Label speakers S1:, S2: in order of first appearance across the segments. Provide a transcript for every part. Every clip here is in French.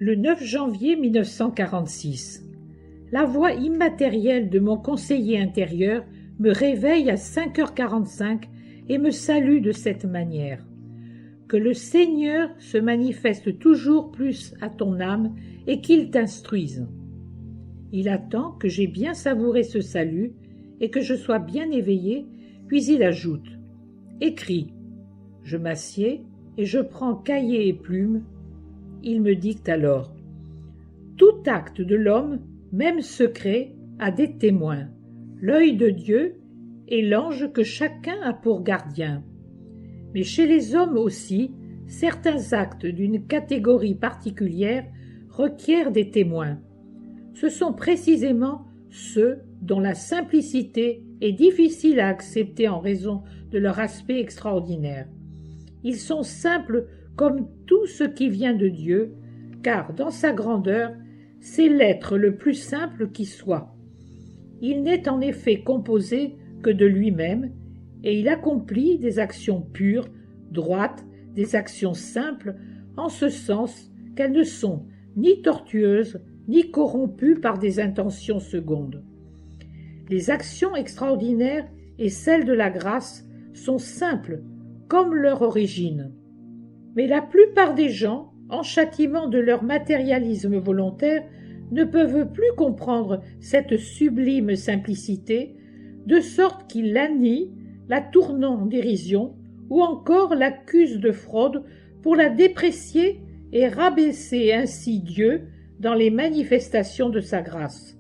S1: Le 9 janvier 1946. La voix immatérielle de mon conseiller intérieur me réveille à 5h45 et me salue de cette manière. Que le Seigneur se manifeste toujours plus à ton âme et qu'il t'instruise. Il attend que j'aie bien savouré ce salut et que je sois bien éveillé, puis il ajoute « Écris ». Je m'assieds et je prends cahier et plume. Il me dicte alors « Tout acte de l'homme, même secret, a des témoins, l'œil de Dieu et l'ange que chacun a pour gardien. Mais chez les hommes aussi, certains actes d'une catégorie particulière requièrent des témoins. Ce sont précisément ceux dont la simplicité est difficile à accepter en raison de leur aspect extraordinaire. Ils sont simples comme tout ce qui vient de Dieu, car dans sa grandeur, c'est l'être le plus simple qui soit. Il n'est en effet composé que de lui-même, et il accomplit des actions pures, droites, des actions simples, en ce sens qu'elles ne sont ni tortueuses, ni corrompues par des intentions secondes. Les actions extraordinaires et celles de la grâce sont simples, comme leur origine. Mais la plupart des gens, en châtiment de leur matérialisme volontaire, ne peuvent plus comprendre cette sublime simplicité, de sorte qu'ils la nient, la tournent en dérision, ou encore l'accusent de fraude pour la déprécier et rabaisser ainsi Dieu dans les manifestations de sa grâce.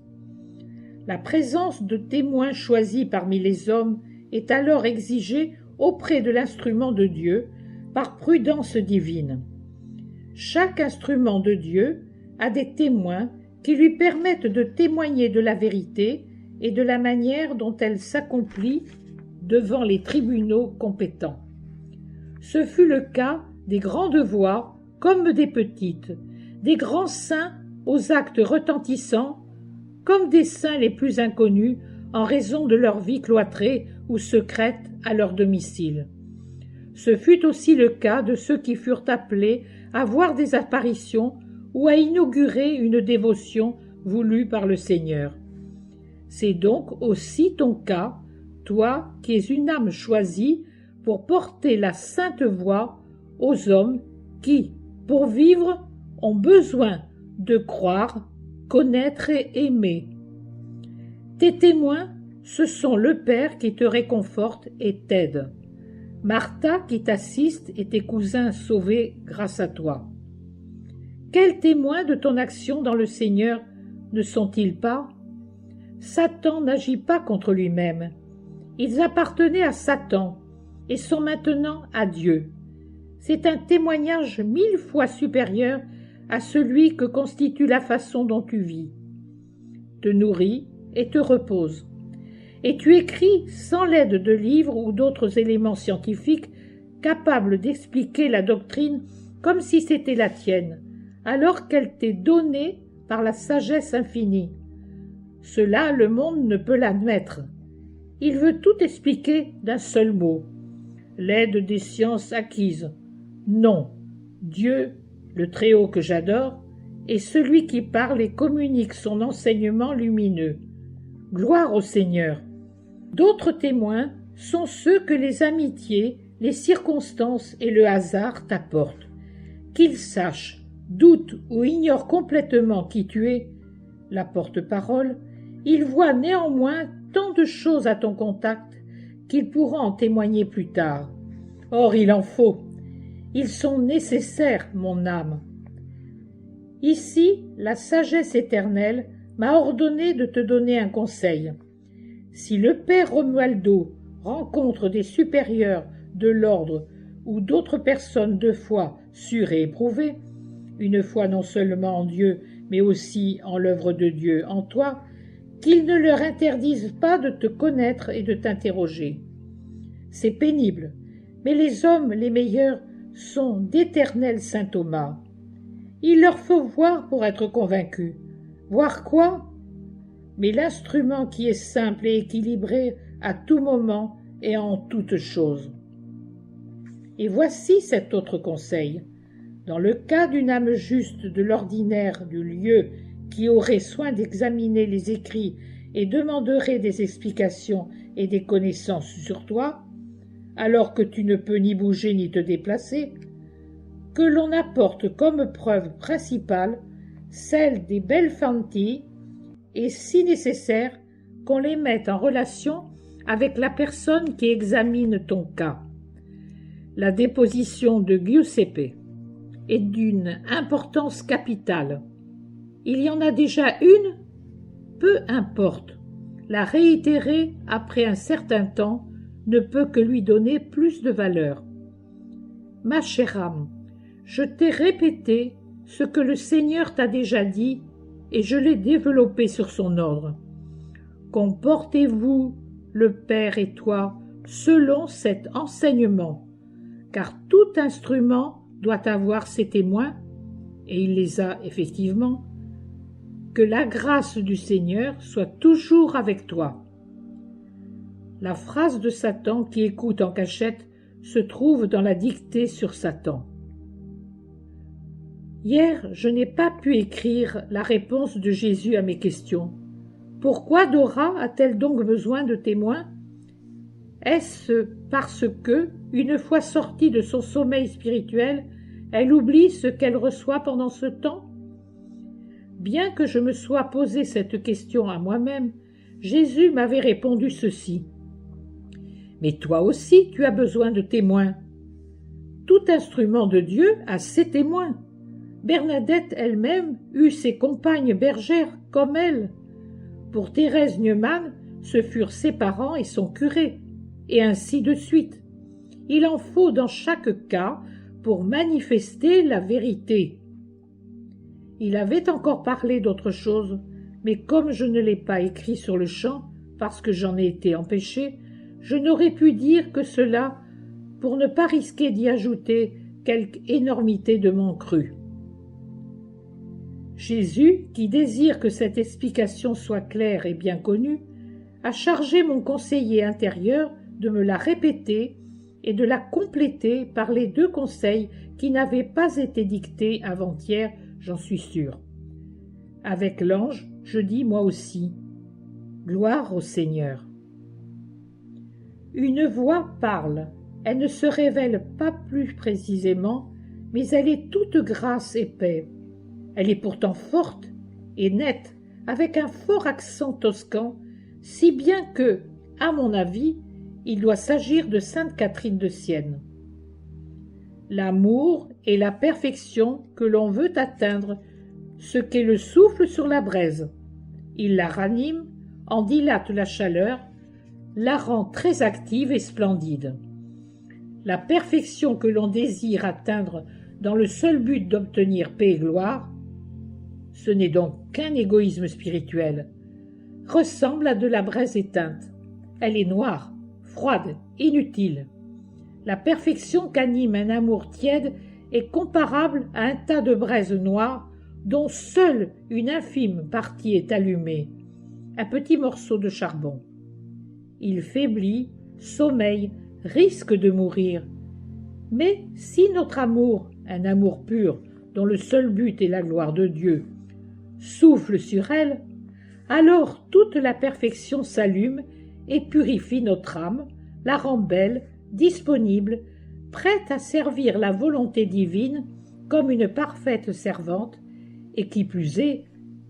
S1: La présence de témoins choisis parmi les hommes est alors exigée auprès de l'instrument de Dieu par prudence divine. Chaque instrument de Dieu a des témoins qui lui permettent de témoigner de la vérité et de la manière dont elle s'accomplit devant les tribunaux compétents. Ce fut le cas des grandes voix comme des petites, des grands saints aux actes retentissants comme des saints les plus inconnus en raison de leur vie cloîtrée ou secrète à leur domicile. Ce fut aussi le cas de ceux qui furent appelés à voir des apparitions ou à inaugurer une dévotion voulue par le Seigneur. C'est donc aussi ton cas, toi qui es une âme choisie pour porter la sainte voix aux hommes qui, pour vivre, ont besoin de croire, connaître et aimer. Tes témoins, ce sont le Père qui te réconforte et t'aide, Martha qui t'assiste et tes cousins sauvés grâce à toi. Quels témoins de ton action dans le Seigneur ne sont-ils pas? Satan n'agit pas contre lui-même. Ils appartenaient à Satan et sont maintenant à Dieu. C'est un témoignage 1000 fois supérieur à celui que constitue la façon dont tu vis, te nourris et te reposes. Et tu écris sans l'aide de livres ou d'autres éléments scientifiques capables d'expliquer la doctrine comme si c'était la tienne, alors qu'elle t'est donnée par la sagesse infinie. Cela, le monde ne peut l'admettre. Il veut tout expliquer d'un seul mot. L'aide des sciences acquises. Non, Dieu, le Très-Haut que j'adore, est celui qui parle et communique son enseignement lumineux. Gloire au Seigneur. D'autres témoins sont ceux que les amitiés, les circonstances et le hasard t'apportent. Qu'ils sachent, doutent ou ignorent complètement qui tu es, la porte-parole, ils voient néanmoins tant de choses à ton contact qu'ils pourront en témoigner plus tard. Or, il en faut. Ils sont nécessaires, mon âme. Ici, la sagesse éternelle m'a ordonné de te donner un conseil. Si le père Romualdo rencontre des supérieurs de l'ordre ou d'autres personnes de foi sûres et éprouvées, une foi non seulement en Dieu, mais aussi en l'œuvre de Dieu en toi, qu'ils ne leur interdisent pas de te connaître et de t'interroger. C'est pénible, mais les hommes les meilleurs sont d'éternels saint Thomas. Il leur faut voir pour être convaincus. Voir quoi? Mais l'instrument qui est simple et équilibré à tout moment et en toutes choses. Et voici cet autre conseil. Dans le cas d'une âme juste de l'ordinaire du lieu qui aurait soin d'examiner les écrits et demanderait des explications et des connaissances sur toi, alors que tu ne peux ni bouger ni te déplacer, que l'on apporte comme preuve principale celle des belles fanti, et si nécessaire, qu'on les mette en relation avec la personne qui examine ton cas. La déposition de Giuseppe est d'une importance capitale. Il y en a déjà une? Peu importe. La réitérer après un certain temps ne peut que lui donner plus de valeur. Ma chère âme, je t'ai répété ce que le Seigneur t'a déjà dit et je l'ai développé sur son ordre. Comportez-vous, le Père et toi, selon cet enseignement, car tout instrument doit avoir ses témoins, et il les a effectivement. Que la grâce du Seigneur soit toujours avec toi. La phrase de Satan qui écoute en cachette se trouve dans la dictée sur Satan. Hier, je n'ai pas pu écrire la réponse de Jésus à mes questions. Pourquoi Dora a-t-elle donc besoin de témoins? Est-ce parce que, une fois sortie de son sommeil spirituel, elle oublie ce qu'elle reçoit pendant ce temps? Bien que je me sois posé cette question à moi-même, Jésus m'avait répondu ceci. Mais toi aussi tu as besoin de témoins. Tout instrument de Dieu a ses témoins. Bernadette elle-même eut ses compagnes bergères comme elle. Pour Thérèse Neumann, ce furent ses parents et son curé, et ainsi de suite. Il en faut dans chaque cas pour manifester la vérité. Il avait encore parlé d'autre chose, mais comme je ne l'ai pas écrit sur le champ, parce que j'en ai été empêché, je n'aurais pu dire que cela pour ne pas risquer d'y ajouter quelque énormité de mon cru. Jésus, qui désire que cette explication soit claire et bien connue, a chargé mon conseiller intérieur de me la répéter et de la compléter par les 2 conseils qui n'avaient pas été dictés avant-hier, j'en suis sûr. Avec l'ange, je dis moi aussi, gloire au Seigneur. Une voix parle, elle ne se révèle pas plus précisément, mais elle est toute grâce et paix. Elle est pourtant forte et nette, avec un fort accent toscan, si bien que, à mon avis, il doit s'agir de sainte Catherine de Sienne. L'amour est la perfection que l'on veut atteindre, ce qu'est le souffle sur la braise. Il la ranime, en dilate la chaleur, la rend très active et splendide. La perfection que l'on désire atteindre dans le seul but d'obtenir paix et gloire, ce n'est donc qu'un égoïsme spirituel, ressemble à de la braise éteinte. Elle est noire, froide, inutile. La perfection qu'anime un amour tiède est comparable à un tas de braises noires dont seule une infime partie est allumée, un petit morceau de charbon. Il faiblit, sommeille, risque de mourir. Mais si notre amour, un amour pur, dont le seul but est la gloire de Dieu, souffle sur elle, alors toute la perfection s'allume et purifie notre âme, la rend belle, disponible, prête à servir la volonté divine comme une parfaite servante, et qui plus est,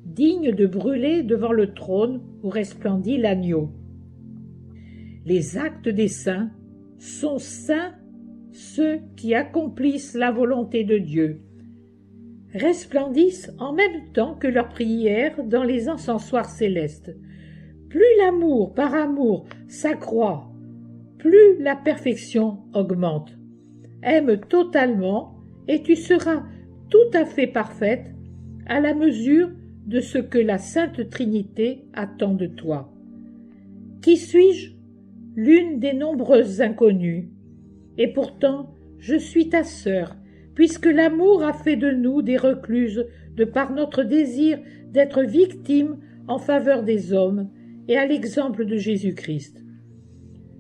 S1: digne de brûler devant le trône où resplendit l'agneau. Les actes des saints sont saints ceux qui accomplissent la volonté de Dieu, resplendissent en même temps que leurs prières dans les encensoirs célestes. Plus l'amour par amour s'accroît, plus la perfection augmente. Aime totalement et tu seras tout à fait parfaite à la mesure de ce que la Sainte Trinité attend de toi. Qui suis-je? L'une des nombreuses inconnues. Et pourtant, je suis ta sœur, puisque l'amour a fait de nous des recluses de par notre désir d'être victimes en faveur des hommes et à l'exemple de Jésus-Christ.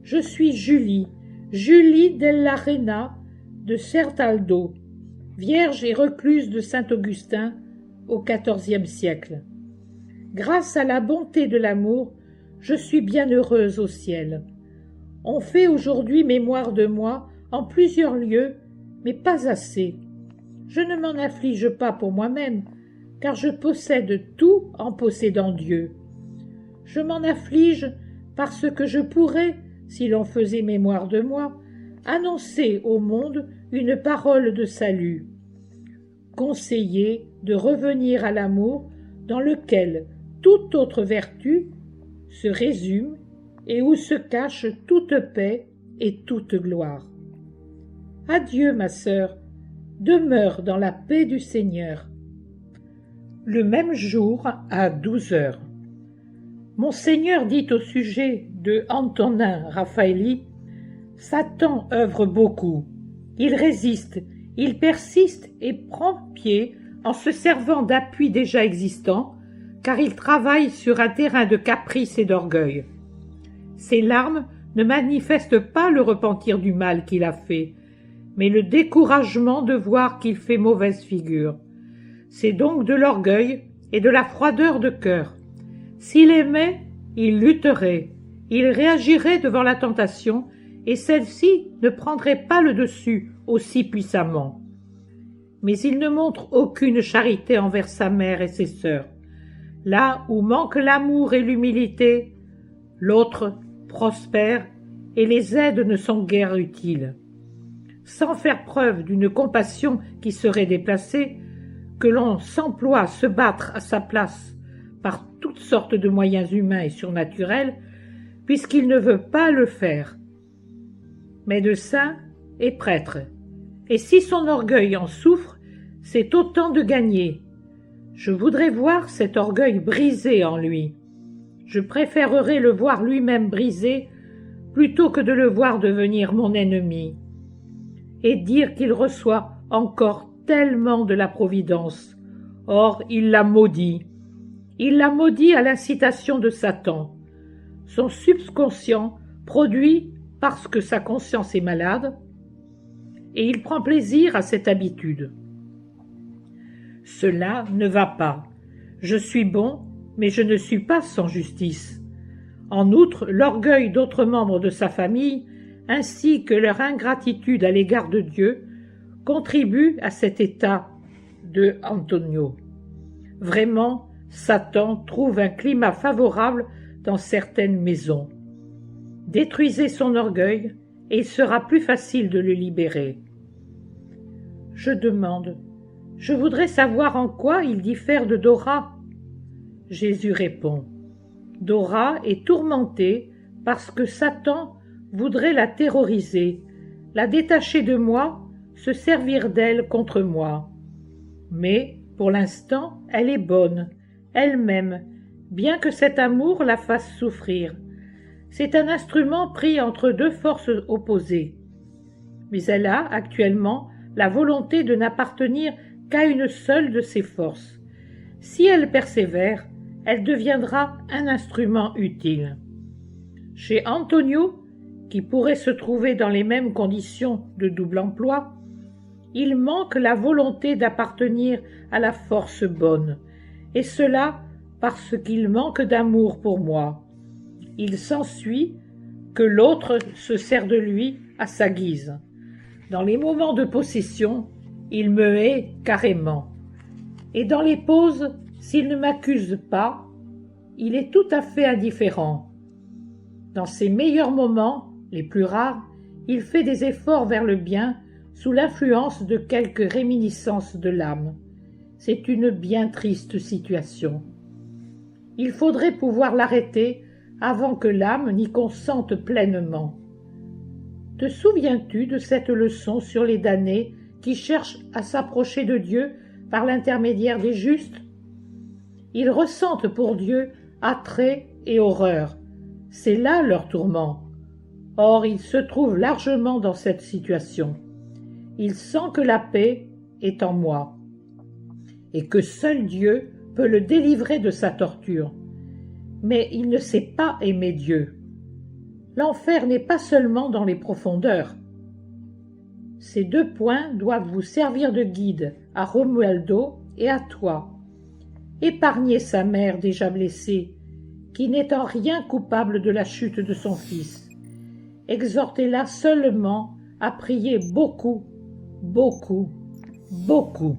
S1: Je suis Julie, Julie della Rena de Certaldo, vierge et recluse de saint Augustin au XIVe siècle. Grâce à la bonté de l'amour, je suis bien heureuse au ciel. On fait aujourd'hui mémoire de moi en plusieurs lieux, mais pas assez. Je ne m'en afflige pas pour moi-même, car je possède tout en possédant Dieu. Je m'en afflige parce que je pourrais, si l'on faisait mémoire de moi, annoncer au monde une parole de salut, conseiller de revenir à l'amour dans lequel toute autre vertu se résume et où se cache toute paix et toute gloire. Adieu, ma sœur, demeure dans la paix du Seigneur. Le même jour, à 12 heures, Monseigneur dit au sujet de Antonin Raffaelli: Satan œuvre beaucoup. Il résiste, il persiste et prend pied en se servant d'appuis déjà existants, car il travaille sur un terrain de caprice et d'orgueil. Ses larmes ne manifestent pas le repentir du mal qu'il a fait, mais le découragement de voir qu'il fait mauvaise figure. C'est donc de l'orgueil et de la froideur de cœur. S'il aimait, il lutterait, il réagirait devant la tentation, et celle-ci ne prendrait pas le dessus aussi puissamment. Mais il ne montre aucune charité envers sa mère et ses sœurs. Là où manque l'amour et l'humilité, l'autre prospère et les aides ne sont guère utiles. Sans faire preuve d'une compassion qui serait déplacée, que l'on s'emploie à se battre à sa place par toutes sortes de moyens humains et surnaturels, puisqu'il ne veut pas le faire. Médecin et prêtre, et si son orgueil en souffre, c'est autant de gagné. Je voudrais voir cet orgueil brisé en lui. Je préférerais le voir lui-même brisé plutôt que de le voir devenir mon ennemi, et dire qu'il reçoit encore tellement de la Providence. Or, il l'a maudit. Il l'a maudit à l'incitation de Satan. Son subconscient produit parce que sa conscience est malade, et il prend plaisir à cette habitude. Cela ne va pas. Je suis bon, mais je ne suis pas sans justice. En outre, l'orgueil d'autres membres de sa famille, ainsi que leur ingratitude à l'égard de Dieu, contribuent à cet état de Antonio. Vraiment, Satan trouve un climat favorable dans certaines maisons. Détruisez son orgueil, et il sera plus facile de le libérer. Je demande: je voudrais savoir en quoi il diffère de Dora. Jésus répond: Dora est tourmentée parce que Satan voudrait la terroriser, la détacher de moi, se servir d'elle contre moi. Mais, pour l'instant, elle est bonne, elle-même, bien que cet amour la fasse souffrir. C'est un instrument pris entre deux forces opposées. Mais elle a, actuellement, la volonté de n'appartenir qu'à une seule de ces forces. Si elle persévère, elle deviendra un instrument utile. Chez Antonio, qui pourrait se trouver dans les mêmes conditions de double emploi, il manque la volonté d'appartenir à la force bonne, et cela parce qu'il manque d'amour pour moi. Il s'ensuit que l'autre se sert de lui à sa guise. Dans les moments de possession, il me hait carrément. Et dans les pauses, s'il ne m'accuse pas, il est tout à fait indifférent. Dans ses meilleurs moments, les plus rares, il fait des efforts vers le bien sous l'influence de quelques réminiscences de l'âme. C'est une bien triste situation. Il faudrait pouvoir l'arrêter avant que l'âme n'y consente pleinement. Te souviens-tu de cette leçon sur les damnés qui cherchent à s'approcher de Dieu par l'intermédiaire des justes? Ils ressentent pour Dieu attrait et horreur. C'est là leur tourment. Or, il se trouve largement dans cette situation. Il sent que la paix est en moi et que seul Dieu peut le délivrer de sa torture. Mais il ne sait pas aimer Dieu. L'enfer n'est pas seulement dans les profondeurs. Ces 2 points doivent vous servir de guide à Romualdo et à toi. Épargnez sa mère déjà blessée, qui n'est en rien coupable de la chute de son fils. Exhortez-la seulement à prier beaucoup, beaucoup, beaucoup.